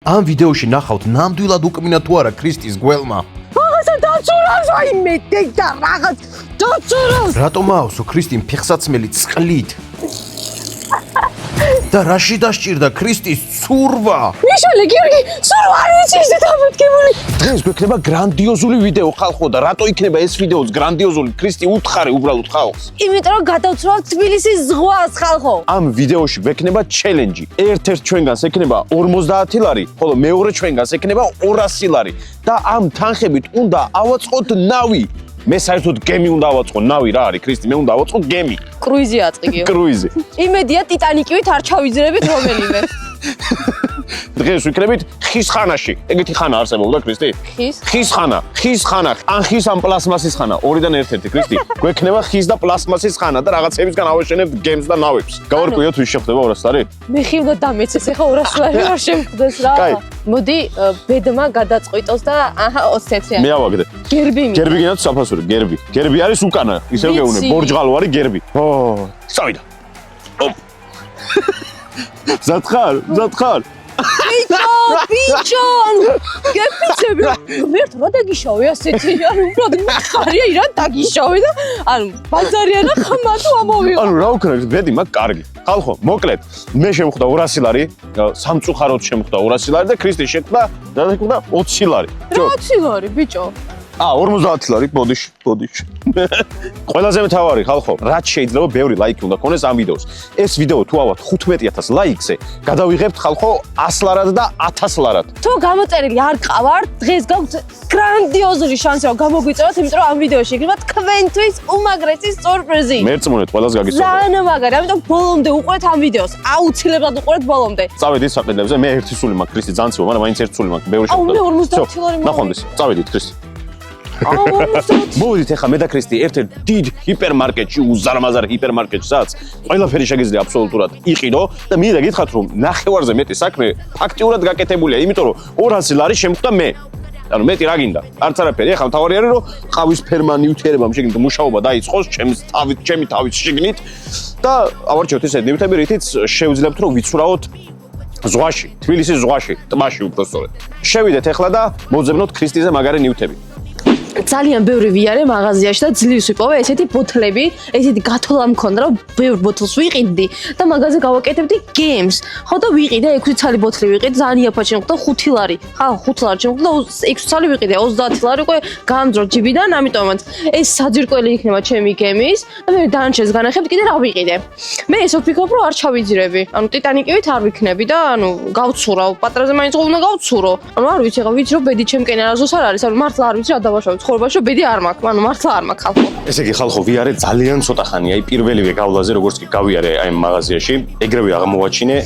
ამ ვიდეოში ნახავთ ნამდვილად უკმინა თუ არა ქრისტის გველმა. რაღაცა დაცურავს აიმე და რაღაც დაცურავს. რატომ აავსო ქრისტიმ ფეხსაცმელი წყლით? და რაში დასჭირდა ქრისტის ცურვა? მიშალე გიორგი, სულ არ ვიცი ეს დამოდგებული. დღეს გვექნება გრანდიოზული ვიდეო ხალხო და რატო იქნება ეს ვიდეოც გრანდიოზული? ქრისტი უთხარი უბრალოდ ხალხს. იმიტომ რომ გადავცვალ თბილისის ზღვას ხალხო. ამ ვიდეოში გვექნება ჩელენჯი. ერთ-ერთ ჩვენგანს ექნება 50 ლარი, ხოლო მეორე ჩვენგანს ექნება 200 ლარი და ამ თანხებით უნდა ავაწყოთ ნავი. მე საერთოდ გემი უნდა ავაწყო, ნავი რა არის ქრისტი, მე უნდა ავაწყო გემი. კრუიზი აწიგიო. კრუიზი. იმედია ტიტანიკივით არ ჩავიძრებით რომელიმე. დღეს ვიქნებით ხის ხანაში. ეგეთი ხანა არსებობდა ქრისტი? ხის ხანა, ხის ხანა, ან ხის ან პლასმასის ხანა, ორიდან ერთ-ერთი ქრისტი. გვექნება ხის და პლასმასის ხანა და რაღაცებისგან ავაშენებთ გემს და ნავებს. გავარკვიოთ ვის შეხვდება 200 ლარი? მე ხილდა დამეცეს, ეხა 200 ლარი არ შემხვდეს რა. მოდი ბედმა გადაწყვიტოს და აჰა 20 მე ავაგდე. გერბი. გერბი გინდათ საფასური, გერბი. გერბი არის უკანა, ისევ გეუნე, ბორჯღალო არის გერბი. ო, წავიდა. ოპ. ზათხარ. ბიჭო, გეფიცები. ვერთ რა დაგიშავე ასეთი, ანუ უბრალოდ მიხარია ირა დაგიშავე და ანუ ბაზარიანა ხმა თუ ამოვიღო. ანუ რა ვქნა, ბედი მაგ კარგი. ხალხო, მოკლედ, მე შემხვდა 200 ლარი, სამწუხაროდ შემხვდა 200 ლარი და ქრისტი შეხვდა 20 ლარი. 20 ლარი, ბიჭო. 50 ლარი, ბოდიში. ყველაზე მთავარი ხალხო, რაც შეიძლება ბევრი ლაიქი უნდა ქონდეს ამ ვიდეოს. ეს ვიდეო თუ ავად 15000 ლაიქზე, გადავიღებთ ხალხო 100 ლარად და 1000 ლარად. თუ გამოწერილი არ ყავართ, დღეს გაგვთ გრანდიოზული შანსი რომ გამოგვიწევათ, იმიტომ რომ ამ ვიდეოში იქნება თქვენთვის უმაგრესი სურპრიზი. მერწმუნეთ, ყველას გაგიცნობთ. ძალიან მაგარი, ამიტომ ბოლომდე უყურეთ ამ ვიდეოს. აუცილებლად უყურეთ ბოლომდე. წავედით საყიდებზე, მე ერთი სული მაქვს ქრისტი ძანციო, მაგრამ მაინც ერთი სული მაქვს, ბევრი აუ, შეხვდა. მე 50 ლარი მაქვს. ნახვამდის, წავედით ქრისტი. აუ, მოვიდით ახლა მე და ქრისტი ერთ-ერთ დიდ ჰიპერმარკეტში, უზარმაზარ ჰიპერმარკეტშიც, ყველაფერი შეგიძლია აბსოლუტურად იყიდო და მინდა გითხრათ რომ ნახევარზე მეტი საქმე ფაქტიურად გაკეთებულია, იმიტომ რომ 200 ლარი შემხვდა მე. ანუ მეტი რა გინდა? არც არაფერი. ახლა მთავარი არის რომ ყავის ფერმა ნივთიერებამ შეგიძლია მუშაობა დაიწყოს ჩემი თავის შიგნით და ავარჩევთ ეს ნივთები, რითიც შევძლებთ რომ ვიცვრავოთ ზღვაში, თბილისის ზღვაში, ტბაში უпростоრედ. შევიდეთ ახლა და მოძებნოთ ქრისტიზე მაგარი ნივთები. ძალიან ბევრი ვიარე მაღაზიაში და ძლივს ვიპოვე ესეთი ბოთლები, ესეთი გათოლა მქონდა რომ ბევრ ბოთლს ვიყიდდი და მაგაზე გავაკეთებდი გემს. ხო და ვიყიდე 6 ცალი ბოთლი ვიყიდე, ძალიან იაფად შემხვდა 5 ლარი. ხა 5 ლარი შემხვდა 6 ცალი ვიყიდე, 30 ლარი უკვე გამძრო ჯიბიდან, ამიტომაც ეს საძირკველი იქნება ჩემი გემის და მე დანარჩენს განახებთ კიდე რა ვიყიდე. მე ესე ვფიქრობ რომ არ ჩავიძირები. ანუ ტიტანიკივით არ ვიქნები და ანუ გავცურავ, პატრაზე მაინც უნდა გავცურო. ანუ არ ვიცი, რა ვიცი რომ ბედი ჩემკენ არაზოს არ არის, ანუ მართლა არ ვიცი რა დავაშავე. ხორბაში ბედი არ მაქვს, ანუ მართლა არ მაქვს ხალხო. ესე იგი ხალხო ვიარე ძალიან ცოტა ხანია, აი პირველივე გავლაზე როგორც კი გავიარე აი მაღაზიაში, ეგრევე აღმოვაჩინე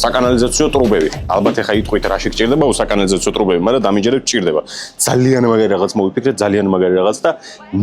საკანალიზაციო ტრუბები. ალბათ ახლა იტყვით რა შეგჭირდება საკანალიზაციო ტრუბები, მაგრამ დამიჯერებ ჭირდება. ძალიან მაგარი რაღაც მოვიფიქრე, ძალიან მაგარი რაღაც და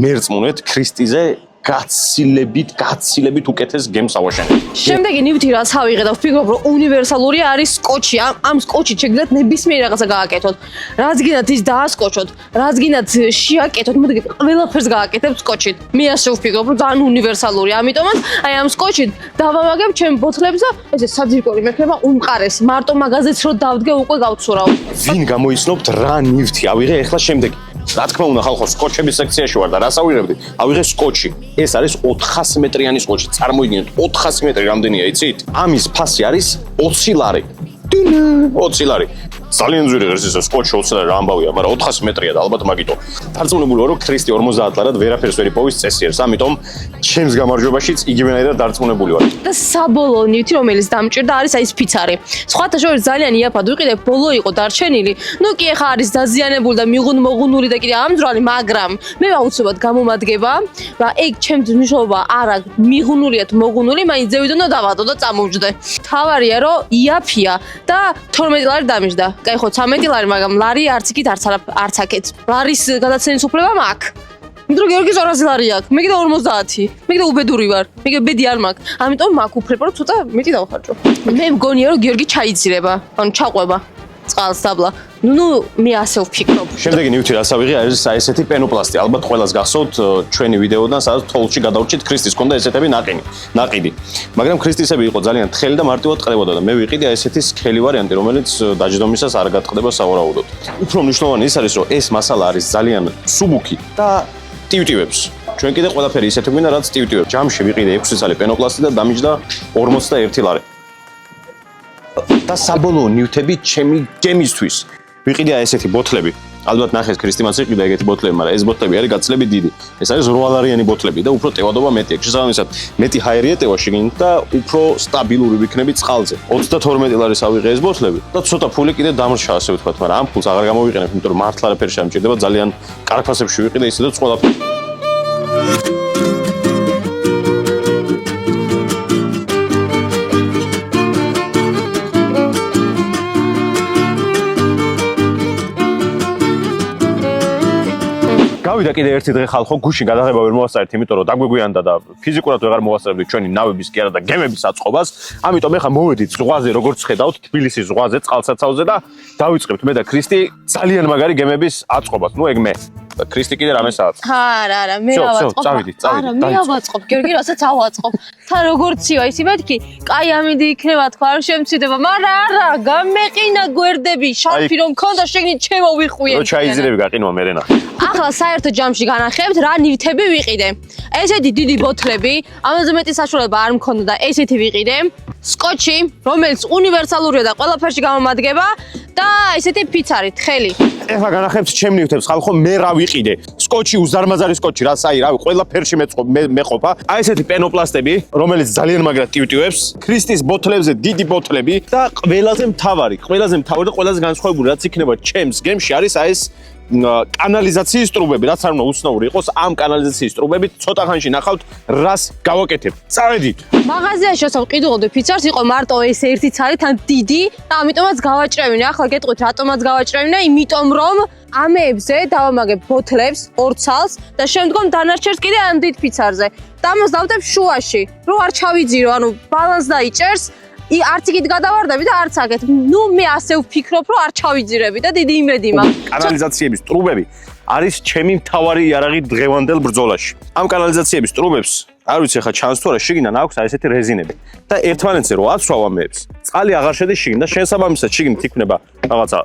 მერწმუნეთ ქრისტიზე გაცილებით უკეთეს გემს ავაშენებ. შემდეგი ნივთი რაც ავიღე და ვფიქრობ რომ უნივერსალური არის სკოჩი. ამ სკოჩით შეგიძლიათ ნებისმიერ რაღაცა გააკეთოთ. რაც გინდათ ის დაასკოჩოთ, რაც გინდათ შეაკეთოთ, მოდი ყველაფერს გააკეთებ სკოჩით. მე ასე ვფიქრობ რომ ძალიან უნივერსალური, ამიტომაც აი ამ სკოჩით დავამაგებ ჩემ ბოთლებს და ესე საძირკველი მექნება უმყარესი. მარტო მაგაზეც რო დავდგე უკვე გავცურავ. ვინ გამოიცნობთ რა ნივთი ავიღე ახლა შემდეგი? რა თქმა უნდა ხალხო სკოჩების სექციაში ვარ და რას ავიღებდი? ავიღე სკოჩი. ეს არის 400 მეტრიანი სკოჩი. წარმოიდგინეთ 400 მეტრი რამდენია, იცით? ამის ფასი არის 20 ლარი. 20 ლარი. ძალიან ძვირი ღირს ის სკოჩი 20 ლარი რა ამბავია, მაგრამ 400 მეტრია და ალბათ მაგიტო. დარწმუნებული ვარ რომ ქრისტი 50 ლარად ვერაფერს ვერ იპოვის წესიერს, ამიტომ ჩემს გამარჯვებაშიც იგივენაირად დარწმუნებული ვარ. და საბოლოო ნივთი რომელიც დამჭირდა არის აი ეს ფიცარი. სხვათა შორის ძალიან იაფად ვიყიდე, ბოლო იყო დარჩენილი. ნუ კი ახლა არის დაზიანებული და მიღუნ-მოღუნული და კიდე ამძვრალი, მაგრამ მე აუცილებლად გამომადგება, რა ეგ ჩემთვის მნიშვნელობა არა მიღუნულიათ მოღუნული, მაინც ზევიდო და დავადო და წამოვჯდე. თავარია რომ იაფია და 12 ლარი დამიჯდა. კაი ხო 13 ლარი, მაგრამ ლარი არც იქით არც აქეთ. ლარის გადაცენის უფლება მაქვს. იმიტომ რომ გიორგის 200 ლარი აქვს. მე კიდე 50. მე კიდე უბედური ვარ. მე კიდე ბედი არ მაქვს. ამიტომ მაქვს უფლება რომ ცოტა მეტი დავხარჯო. მე მგონია რომ გიორგი ჩაიძირება, ანუ ჩაყვება. წყალს დაბლა. ნუ მე ასე ვფიქრობ. შემდეგი ნივთი რაც ავიღე არის ესეთი პენოპლასტი. ალბათ ყველას გახსოვთ ჩვენი ვიდეოდან, სადაც თოვლში გადავრჩით ქრისტის კონდა ესეთები ნაყიდი. მაგრამ ქრისტისები იყო ძალიან თხელი და მარტივად ყრებოდა და მე ვიყიდე ესეთი სქელი ვარიანტი, რომელიც დაჯდომისას არ გატყდება სავარაუდოდ. უფრო მნიშვნელოვანი ის არის, რომ ეს მასალა არის ძალიან სუბუქი და ტივტივებს. ჩვენ კიდე ყველაფერი ისეთი გვინდა, რაც ტივტივებს. ჯამში ვიყიდე 6 წელი პენოპლასტი და დამიჯდა 41 ლარი. და საბოლოო ნივთები ჩემი გემისთვის. ვიყიდე ესეთი ბოთლები. ალბათ ნახეთ ქრისტიმაც იყიდა ეგეთი ბოთლები, მაგრამ ეს ბოთლები არის გაცილებით დიდი. ეს არის 8 ლარიანი ბოთლები და უფრო ტევადობა მეტი აქვს. შესაბამისად, მეტი ჰაერი ეტევა შეგინით და უფრო სტაბილური ვიქნები წყალზე. 32 ლარის ავიღე ეს ბოთლები და ცოტა ფული კიდე დამრჩა, ასე ვთქვათ, მაგრამ ამ ფულს აღარ გამოვიყენებ, იმიტომ რომ მართლა არაფერი შემჭირდება, ძალიან კარგ ფასებში ვიყიდე ისედაც ყველაფერი. გავიდა კიდე ერთი დღე ხალხო გუშინ გადაღება ვერ მოვასწარეთ, იმიტომ რომ დაგვეგვიანდა და ფიზიკურად ვეღარ მოვასწრებდი ჩვენი ნავების კი არა და გემების აწყობას. ამიტომ ეხლა მოვედით ზღვაზე, როგორც ხედავთ, თბილისის ზღვაზე, წყალსაცავზე და დავიწყებთ მე და ქრისტი ძალიან მაგარი გემების აწყობას. ნუ ეგ მე. და ქრისტი კიდე რამეს აწყობს. არა, მე ავაწყობ. არა, მე ავაწყობ. გიორგი, რასაც ავაწყობ. თან როგორც ივა, ისი მეთქი, კაი ამინდი იქნება თქვა, არ შემცირდება, მაგრამ არა, გამეყინა გვერდები, შარფი რომ მქონდა, შეგნით შემოვიხვიე. რო ჩაიძირები გაყინვა მერენა. ახლა საერთო ჯამში განახებთ რა ნივთები ვიყიდე. ესეთი დიდი ბოთლები, ამაზე მეტი საშუალება არ მქონდა და ესეთი ვიყიდე. სკოჩი, რომელიც უნივერსალურია და ყველაფერში გამომადგება და ესეთი ფიცარი, თხელი. ეხლა განახებთ ჩემ ნივთებს, ხალხო, მე რა ვიყიდე? სკოჩი, უზარმაზარი სკოჩი, რაც აი, რავი, ყველაფერში მეყოფა. აი ესეთი პენოპლასტები, რომელიც ძალიან მაგრად ტივტივებს, ქრისტის ბოთლებზე დიდი ბოთლები და ყველაზე მთავარი და ყველაზე განსხვავებული რაც იქნება ჩემს გემში არის აი ეს კანალიზაციის ტრუბები, რაც არ უნდა უცნაური იყოს, ამ კანალიზაციის ტრუბებით ცოტა ხანში ნახავთ, რას გავაკეთებ. წავედით. მაღაზიაში ასო ყიდულობდი ფიცარს, იყო მარტო ეს ერთი ცალი თან დიდი და ამიტომაც გავაჭრევინე. ახლა გეტყვით რატომაც გავაჭრევინე, იმიტომ რომ ამეებზე დავამაგებ ბოთლებს, ორ ცალს და შემდგომ დანარჩენს კიდე ამ დიდ ფიცარზე. დამოს დავდებ შუაში, რომ არ ჩავიძირო, ანუ ბალანს დაიჭერს. არც იქით გადავარდები და არც აქეთ. ნუ მე ასე ვფიქრობ, რომ არ ჩავიძირები და დიდი იმედი მაქვს. კანალიზაციების ტრუბები არის ჩემი მთავარი იარაღი დღევანდელ ბრძოლაში. ამ კანალიზაციების ტრუბებს არ ვიცი ხა ჩანს თუ არა, შიგნიდან აქვს აი ესეთი რეზინები და ერთმანეთზე რო აცვავ ამებს, წყალი აღარ შედის შიგნით და შესაბამისად შიგნით იქნება რაღაცა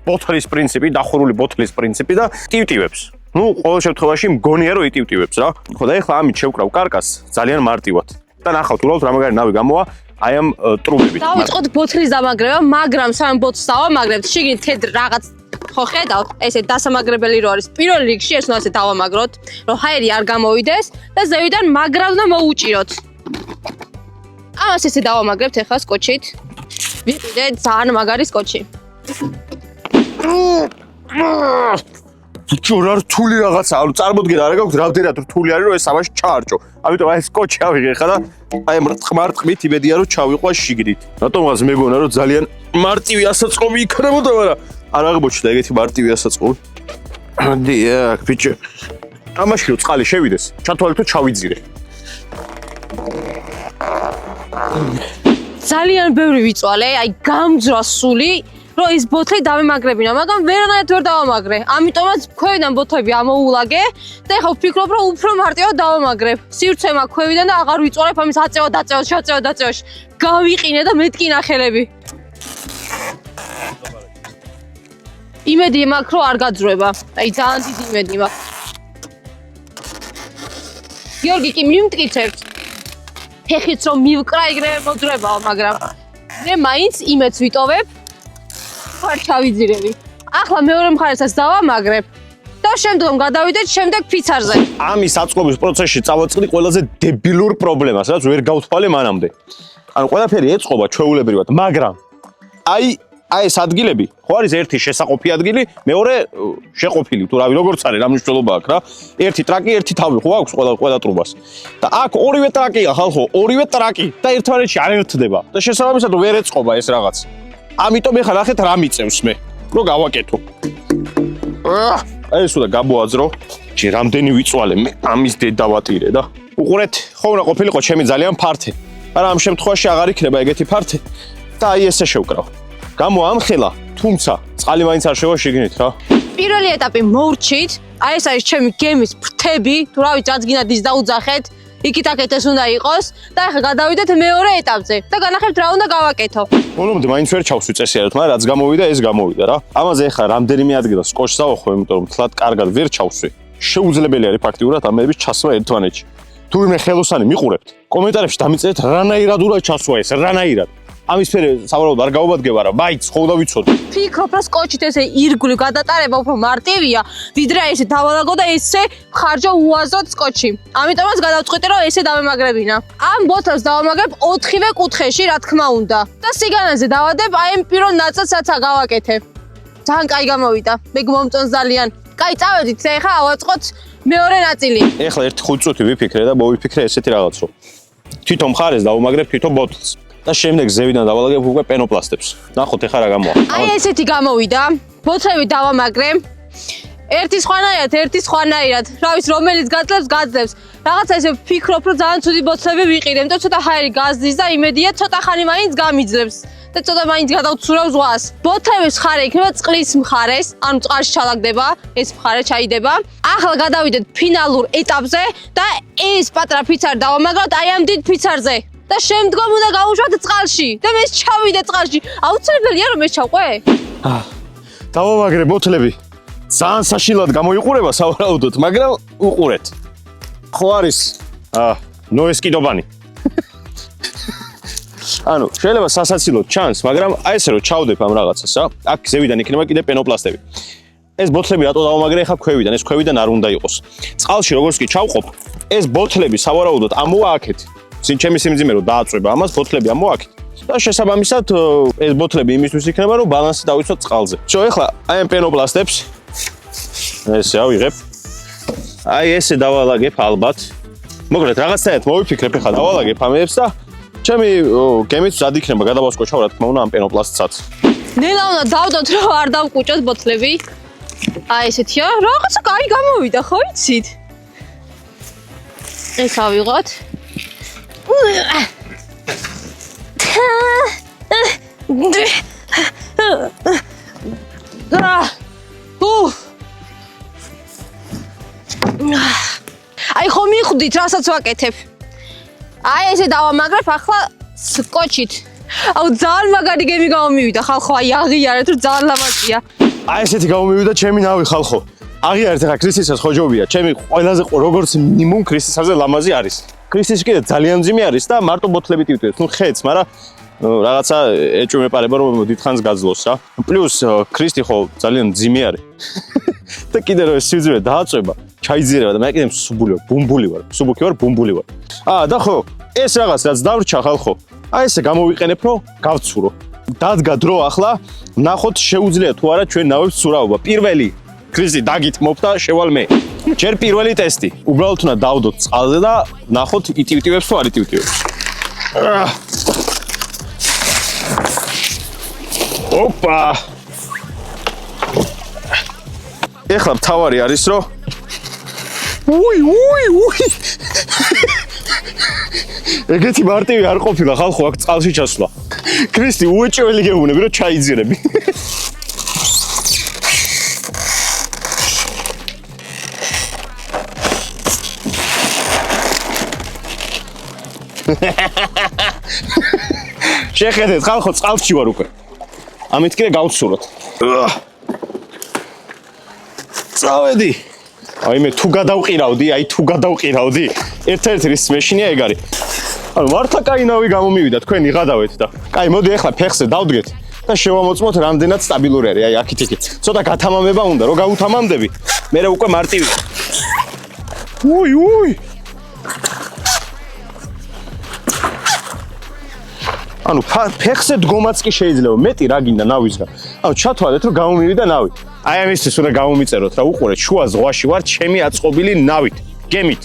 ბოთლის პრინციპი, დახურული ბოთლის პრინციპი და ტივტივებს. ნუ ყოველ შემთხვევაში მგონია რომ იტივტივებს რა. ხო და ეხლა ამით შევკრავ კარკას ძალიან მარტივად. და ნახავთ უბრალოდ რა მაგარი ნავი გამოვა აი ამ ტრუბებით. დავიწყოთ ბოთლის დამაგრება, მაგრამ სამ ბოთლს დავამაგრებთ, შიგნით თეთრ რაღაც ხო ხედავთ, ესე დასამაგრებელი რო არის. პირველ რიგში ეს უნდა ასე დავამაგროთ, რომ ჰაერი არ გამოვიდეს და ზევიდან მაგრა უნდა მოუჭიროთ. ამას ესე დავამაგრებთ ახლა სკოჩით. ვიყიდე ძალიან მაგარი სკოჩი. ბიჭო რა რთული რაღაცა, ანუ წარმოდგენა არ გაქვს რამდენად რთული არის რომ ეს ამაში ჩაარჭო. ამიტომ აი ეს სკოჩი ავიღე ხა და აი ამ რწყმარტყმით იმედია რომ ჩავიყვა შიგნით. რატომღაც მეგონა რომ ძალიან მარტივი ასაწყობი იქნებოდა, მაგრამ არ აღმოჩნდა ეგეთი მარტივი ასაწყობი. დიახ, ბიჭო. ამაში რომ წყალი შევიდეს, ჩათვალე თუ ჩავიძირე. ძალიან ბევრი ვიწვალე, აი გამძრა სული. რომ ეს ბოთლი დავემაგრებინა, მაგრამ ვერანაირად ვერ დავამაგრე. ამიტომაც ქვევიდან ბოთლები ამოულაგე და ეხლა ვფიქრობ, რომ უფრო მარტივად დავამაგრებ. სივრცე მაქვს ქვევიდან და აღარ ვიწვალებ ამის აწევა, დაწევაში. გავიყინე და მეთქი ნახელები. იმედი მაქვს, რომ არ გაძრება. აი ძალიან დიდი იმედი მაქვს. გიორგი კი მიმტკიცებს. ფეხიც რომ მივკრა, ეგრე მოძრებაო, მაგრამ მე მაინც იმედს ვიტოვებ. არ ჩავიძირები. ახლა მეორე მხარესაც დავამაგრებ და შემდგომ გადავიდეთ შემდეგ ფიცარზე. ამის აწყობის პროცესში წავაწყდი ყველაზე დებილურ პრობლემას, რაც ვერ გავთვალე მანამდე. ანუ ყველაფერი ეწყობა ჩვეულებრივად, მაგრამ აი ეს ადგილები, ხო არის ერთი შესაყოფი ადგილი, მეორე შეყოფილი, თუ რავი, როგორც არის, რა მნიშვნელობა აქვს რა. ერთი ტრაკი, ერთი თავი, ხო აქვს ყველა ტრუბას. და აქ ორივე ტრაკია, ხალხო, ორივე ტრაკი და ერთმანეთში არ ერთდება. და შესაბამისად ვერ ეწყობა ეს რაღაც. ამიტომ ეხლა ნახეთ რა მიწევს მე, რომ გავაკეთო. ეს უნდა გამოაძრო. ჯერ რამდენი ვიწვალე მე ამის დედავატირე და უყურეთ, ხო უნდა ყოფილიყო ჩემი ძალიან ფართე. მაგრამ ამ შემთხვევაში აღარ იქნება ეგეთი ფართე და აი ესე შევკრავ. გამოამხელა თუმცა წყალი მაინც არ შევა შიგნით რა. პირველი ეტაპი მოვრჩით. აი ეს არის ჩემი გემის ფრთები, თუ რა ვიცი, რაც გინდათ ის დაუძახეთ. იქით აქეთ ეს უნდა იყოს და ახლა გადავიდეთ მეორე ეტაპზე და განახებთ რა უნდა გავაკეთო. ბოლომდე მაინც ვერ ჩავსვი წესიარად, მაგრამ რაც გამოვიდა, ეს გამოვიდა რა. ამაზე ახლა რამდენიმე ადგილას სკოჩს ავახო, იმიტომ რომ თლად კარგად ვერ ჩავსვი. შეუძლებელი არის ფაქტიურად ამების ჩასვა ერთმანეთში. თუ ვინმე ხელოსანი მიყურებთ, კომენტარებში დამიწერეთ რანაირად უნდა ჩასვა ეს, რანაირად. ამის ფერი სავარაუდოდ არ გაუბადგება რა, მაინც ხო და ვიცოდე. ფიქრობ, რომ სკოჩით ესე ირგვლივ გადატარება უფრო მარტივია, ვიდრე ესე დავალაგო და ესე ხარჯო უაზროდ სკოჩი. ამიტომაც გადავწყვიტე, რომ ესე დავემაგრებინა. ამ ბოთლებს დავამაგრებ 4-ვე კუთხეში, რა თქმა უნდა. და სიგანაზე დავადებ აი ამ პირველ ნაწილსაც გავაკეთებ. ძალიან კაი გამოვიდა. მე გმომწონს ძალიან. კაი, წავედით, ეხლა ავაწყოთ მეორე ნაწილი. ეხლა 1-5 წუთი ვიფიქრე და მოვიფიქრე ესეთი რაღაც რომ თვითონ მხარეს დავუმაგრებ თვითონ ბოთლს. და შემდეგ ზევიდან დავალაგებ უკვე პენოპლასტებს. ნახოთ ეხლა რა გამოვა. აი ესეთი გამოვიდა. ბოთლები დავამაგრე. ერთი სხვანაირად. რა ვიცი, რომელიც გაძლებს. რაღაცა ესე ვფიქრობ, რომ ძალიან ცუდი ბოთლები ვიყიდე, იმიტომ ცოტა ჰაერი გაზდის და იმედია ცოტა ხანი მაინც გამიძლებს. და ცოტა მაინც გადავცურავ ზღვას. ბოთლების მხარე იქნება წყლის მხარეს, ანუ წყალში ჩალაგდება, ეს მხარე ჩაიდება. ახლა გადავიდეთ ფინალურ ეტაპზე და ეს პატარა ფიცარი დავამაგროთ აი ამ დიდ ფიცარზე. და შემდგომ უნდა გავუშვათ წყალში და მე ჩავიდე წყალში. აუცილებელია რომ ეს ჩავყვე? დავამაგრე ბოთლები. ძალიან საშინლად გამოიყურება სავარაუდოდ, მაგრამ უყურეთ. ხო არის ნოეს კიდობანი. ანუ შეიძლება სასაცილოდ ჩანს, მაგრამ აი ესე რომ ჩავდებ ამ რაღაცას, რა. აქ ზევიდან იქნება კიდე პენოპლასტები. ეს ბოთლები რატო დავამაგრე ახლა ქვევიდან? ეს ქვევიდან არ უნდა იყოს. წყალში როგორც კი ჩავყოფ, ეს ბოთლები სავარაუდოდ ამოვა აქეთ. ჩემი სიმძიმე რომ დააწვება ამას, ბოთლები ამოაქით. და შესაბამისად ეს ბოთლები იმისთვის იქნება, რომ ბალანსი დავიცვათ წყალზე. შო, ეხლა აი ამ პენოპლასტებს ესე ავიღებ. აი ესე დავალაგებ ალბათ. მოკლედ რაღაცნაირად მოვიფიქრებ, ეხლა დავალაგებ ამებს და ჩემი გემით ზად იქნება გადავასკოჩავ, რა თქმა უნდა, ამ პენოპლასტსაც. ნელა უნდა დავდოთ, რომ არ დავკუჭოთ ბოთლები. აი ესეთია, რაღაცა კაი გამოვიდა, ხო იცით? ეს ავიღოთ. აი ხომ მიხვდით, რასაც ვაკეთებ. აი ესე დავამაგრებ ახლა სკოჩით. აუ ძალიან მაგარი გემი გამომივიდა ხალხო, აი აღიარეთ რომ ძალიან ლამაზია. აი ესეთი გამომივიდა ჩემი ნავი ხალხო. აღიარეთ ახლა ქრისტისას ხოჯობია. ჩემი ყველაზე როგორც მინიმუმ ქრისტისაზე ლამაზი არის. ქრისტისი კიდე ძალიან მძიმე არის და მარტო ბოთლებით ივტევს. ნუ ხეც, მაგრამ რაღაცა ეჭვმეპარება რომ დიდხანს გაძლოს რა. პლუს ქრისტი ხო ძალიან მძიმე არის. და კიდე რომ ეს სიძვე დააწვება, ჩაიძირება და მე კიდე ბუმბული ვარ. სუბუქი ვარ, ბუმბული ვარ. და ხო, ეს რაღაც რაც დავრჩა ხალხო. აი ესე გამოვიყენებ რომ გავცურო. დადგა დრო ახლა, ნახოთ შეუძლია თუ არა ჩვენ ნავებს ცურავობა. პირველი ქრისტი დაგითმობ და შევალ მე. ჯერ პირველი ტესტი. უბრალოდ უნდა დავდოთ წყალზე და ნახოთ იტივტივებს თუ არ იტივტივებს. ოპა. ეხლა მთავარი არის რომ უი. ეგეთი მარტივი არ ყოფილა ხალხო აქ წყალში ჩასვლა. ქრისტი უეჭველი გეუბნები რომ ჩაიძირები. შეხედეთ ხალხო წყალში ვარ უკვე. ამით კიდე გავცუროთ. წავედი. აი მე თუ გადავყირავდი, ერთ-ერთი რის მეშინია ეგ არის. ანუ მართლა კაი ნავი გამომივიდა, თქვენ იღადავეთ და. კაი, მოდი ახლა ფეხზე დავდგეთ და შევამოწმოთ რამდენად სტაბილური არის. აი აქით. ცოტა გათამამება უნდა, რომ გავუთამამდები. მე უკვე მარტივი. უი. ანუ ფეხზე დგომაც კი შეიძლება, მეტი რა გინდა ნავისგან. ანუ ჩათვალეთ რომ გამომივიდა ნავი. აი ამისთვის უნდა გამომიწეროთ რა, უყურეთ, შუა ზღვაში ვარ, ჩემი აწყობილი ნავით. გემით.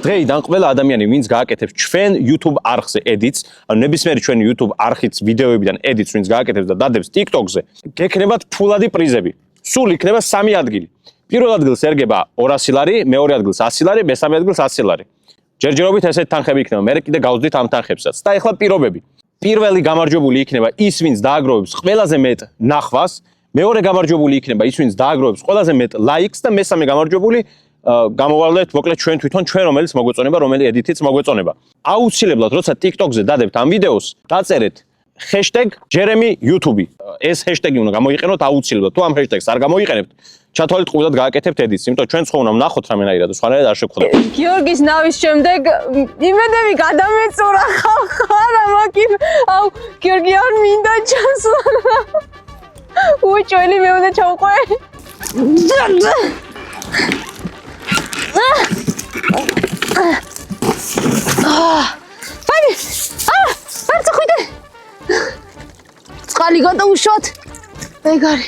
დღეიდან ყველა ადამიანი, ვინც გააკეთებს ჩვენ YouTube არხზე edits, ანუ ნებისმიერი ჩვენი YouTube არხის ვიდეოებიდან edits, ვინც გააკეთებს და დადებს TikTok-ზე, გექნებათ ფულადი პრიზები. სულ იქნება 3 ადგილი. პირველ ადგილს ერგება 200 ლარი, მეორე ადგილს 100 ლარი, მესამე ადგილს 100 ლარი. ჯერჯერობით ესეთი თანხები იქნება, მე კიდე გავზდით ამ თანხებსაც. და ეხლა პირობები. პირველი გამარჯვებული იქნება ის, ვინც დააგროვებს ყველაზე მეტ ნახვას, მეორე გამარჯვებული იქნება ის, ვინც დააგროვებს ყველაზე მეტ ლაიქს და მესამე გამარჯვებული გამოვალეთ მოკლედ ჩვენ თვითონ ჩვენ რომელიც მოგვეწონება, რომელი ედიტიც მოგვეწონება. აუცილებლად როცა TikTok-ზე დადებთ ამ ვიდეოს, დაწერეთ #JeremyYouTube. ეს ჰეშტეგი უნდა გამოიყენოთ აუცილებლად. თუ ამ ჰეშტეგს არ გამოიყენებთ, ჩათვალეთ ყურადღება გააკეთებთ edits, იმიტომ ჩვენ სხვა უნდა ვნახოთ რამენაირად, სხვანაირად არ შეგხვდება. გიორგის ნავის შემდეგ იმედები გადამეწურა ხარა მაგინ. აუ, გიორგი არ მინდა ჩასვლა. უჩვენი მე უნდა ჩავყვე. ფაინი. არ წახვიდე. წყალი გადაუშვათ. ეგარი.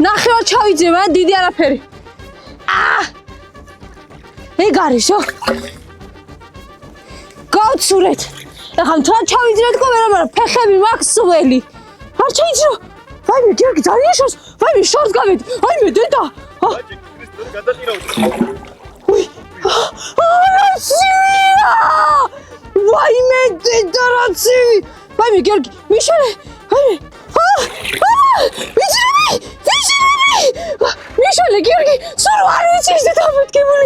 ნახევარ ჩავიძე მან დიდი არაფერი. ეგ არისო. გავცურეთ. ეხლა თვა ჩავიძრეთ ხო ვერა, მაგრამ ფეხები მაქვს სველი. არ ჩაიძრო. ვაიმე, გიორგი ძალიან შორს. ვაიმე, შორს გავედი. ვაიმე, დედა. უი. რაცია! ვაიმე, დედა რაცივი. ვაიმე, გიორგი, მიშალე. ვაიმე. მიშალე, გიორგი, სულ არ ვიცი ეს დამეთქებული.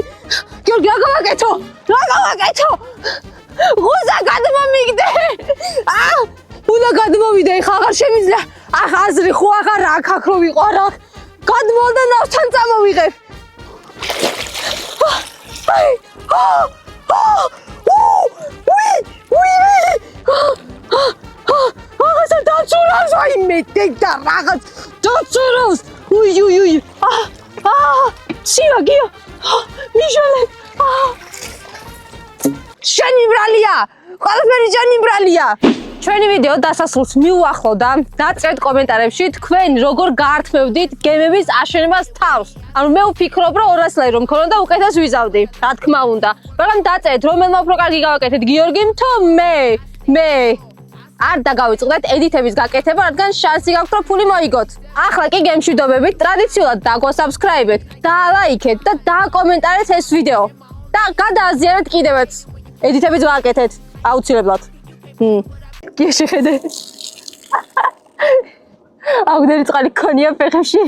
გიორგი, რა გავაკეთო? რა გავაკეთო? ღუზა გადმომიგდე. უნდა გადმოვიდე, ხა აღარ შემიძლია. ახ აზრი ხო აღარ აქვს, აქ რო ვიყო რა. გადმოვიდა და ნავთან წამოვიღებ. რაღაცა დაწურავს, ვაიმე, დედა, რაღაც დაწურავს. უი. სია, გიო. მიშალე. შენი ბრალია. ყველაფერი შენი ბრალია. ჩვენი ვიდეო დასასრულს მიუახლოვდა. დაწერთ კომენტარებში თქვენ როგორ გაართმევდით გემების აშენებას თავს. ანუ მე ვფიქრობ, რომ 200 ლარი რომ მქონოდა უკეთეს ვიზავდი. რა თქმა უნდა. მაგრამ დაწერთ რომელმა უფრო კარგი გავაკეთეთ, გიორგიმ თუ მე. არ დაგავიწყდეთ ედიტების გაკეთება, რადგან შანსი გაქვთ, რომ ფული მოიგოთ. ახლა კი გემშვიდობებით, ტრადიციულად დაგოსაბსკრაიბეთ, დალაიქეთ და დაკომენტარეთ ეს ვიდეო. და გადააზიარეთ კიდევაც. ედიტებიც ვაკეთეთ, აუცილებლად. გიეშეხედე. აუდერი წყალი ქონია ფეხებში.